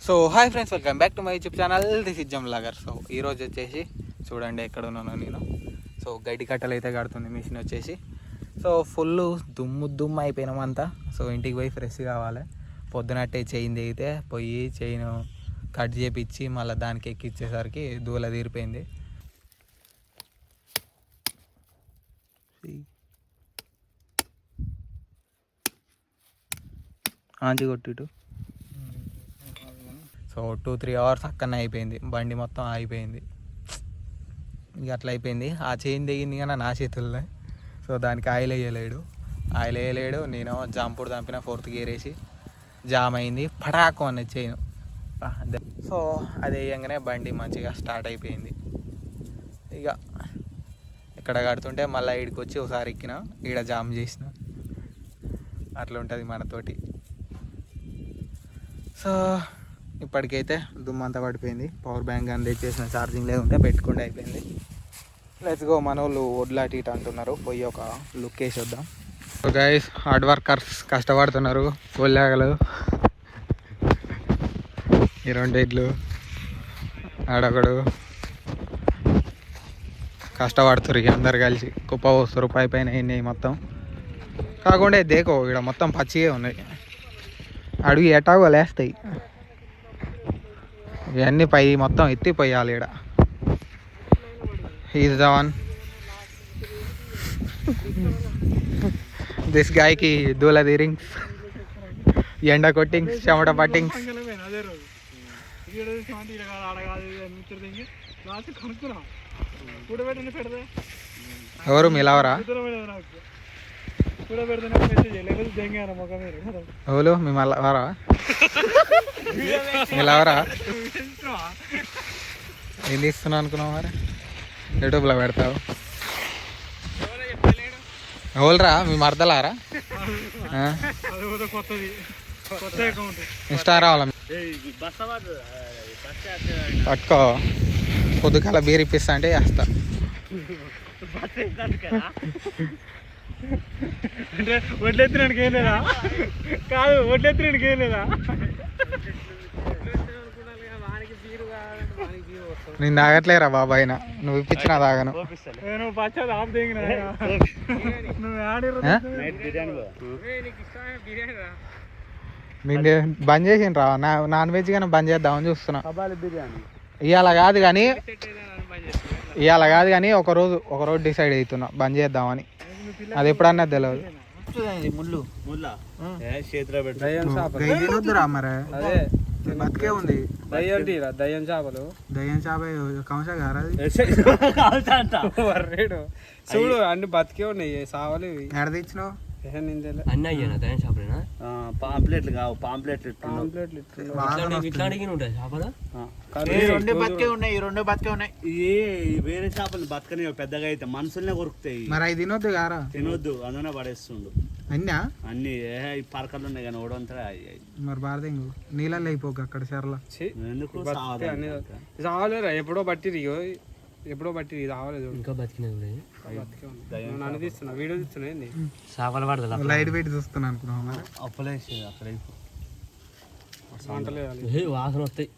So hi friends, welcome back to my YouTube channel. This is జమ్లాగర్. So ఈరోజు వచ్చేసి చూడండి ఎక్కడ ఉన్నాను నేను. సో గడ్డి కట్టలు అయితే కడుతుంది మిషన్ వచ్చేసి. సో ఫుల్ దుమ్ము అయిపోయినామంతా. సో ఇంటికి పోయి ఫ్రెష్ కావాలి. పొద్దునట్టే చైన్ దిగితే పోయి చైన్ కట్ చేపించి మళ్ళీ దానికి ఎక్కిచ్చేసరికి దూల తీరిపోయింది. ఆంచి కొట్టిటు. సో 2-3 అవర్స్ అక్కడనే అయిపోయింది. బండి మొత్తం ఆగిపోయింది. ఇక అట్లా అయిపోయింది. ఆ చైన్ దిగింది కానీ నా చేతుల్లో. సో దానికి ఆయిల్ వేయలేడు. నేను జాంపుడు దంపిన 4th గేర్ వేసి జామ్ అయింది. పటాకు అన్నది చైన్. సో అది వేయంగానే బండి మంచిగా స్టార్ట్ అయిపోయింది. ఇక ఇక్కడ కడుతుంటే మళ్ళీ ఈడికి వచ్చి ఒకసారి ఎక్కిన, ఈడ జామ్ చేసిన. అట్లా ఉంటుంది మనతోటి. సో ఇప్పటికైతే దుమ్మంతా పడిపోయింది. పవర్ బ్యాంక్ అని తెచ్చేసిన, ఛార్జింగ్ లేకుంటే పెట్టుకుంటే అయిపోయింది. Let's go. మన వాళ్ళు వడ్లాటి ఇటు అంటున్నారు, పోయి ఒక లుక్ వేసి వద్దాం. సో గైస్, హార్డ్ వర్కర్స్ కష్టపడుతున్నారు. కోళ్ళాగలు ఈ 2 ఎడ్లు ఆడొకడు కష్టపడుతున్నారు. ఇక అందరు కలిసి కుప్ప పోస్తారు. పైన అయినాయి మొత్తం. కాకుండా దేకో ఇక్కడ మొత్తం పచ్చిగా ఉన్నాయి. అడుగు ఎటాగో లేస్తాయి. ఇవన్నీ పై మొత్తం ఎత్తిపోయాలి. ఇక్కడ ఈజ్ ద వన్. దిస్ గాయకి దూల తీరింగ్స్, ఎండ కొట్టింగ్స్, చెమట పట్టింగ్స్. ఎవరు మిలవరా? ఎవరు మీ మళ్ళవరా? మిలవరా? ఏం తీస్తున్నావు అనుకున్నావు మరి? యూట్యూబ్లో పెడతావు. ఎవరురా? మీ మరదలారా? ఇన్స్టాగ్రామ్లో పట్టుకో. పొద్దుకాల బీర్ ఇప్పిస్తా అంటే వేస్తా. అంటే వడ్లెత్తినానికి ఏం లేదా? కాదు, వడ్లెత్తినానికి ఏం లేదా? నేను తాగట్లేరా బాబా, అయినా నువ్వు ఇప్పించిన తాగను. నువ్వు పచ్చది ఆపు దిగిన నేను బంద్ చేసిన రా. నాన్ వెజ్ కానీ బంద్ చేద్దామని చూస్తున్నా. బిర్యానీ ఇవాళ కాదు కానీ ఒక రోజు డిసైడ్ అవుతున్నా బంద్ చేద్దామని. అది ఎప్పుడన్నా తెలియదు. వద్దురా మరి, బతికే ఉంది. దయ్యం చేపలు, కంస గారు చూడు అన్ని బతికే ఉన్నాయి. సావలు ఎడ తెచ్చినావు? పాంప్లెట్లు కావు, పాంప్లెట్లు వేరే చేపలు బతకని పెద్దగా అయితే మనుషులనే కొరుకుతాయి. మరి అవి తినొద్దు గారా? తినొద్దు, అందులో పడేస్తుండు. అన్ని పార్కర్లు ఉన్నాయి కానీ ఓడంతా. మరి బాధ నీళ్ళల్లో అయిపోక అక్కడ చెరల. ఎందుకు సావలేరా? ఎప్పుడో బట్టి రావలేదు. ఇంకా బతికినది నన్ను తీస్తున్నా, వీడియో తీస్తున్నా. ఏంది చేపలు పడదు, లైట్ పెట్టి చూస్తున్నా అనుకున్నావు మరి. అప్పులేసి అక్కడ వాసన వస్తాయి.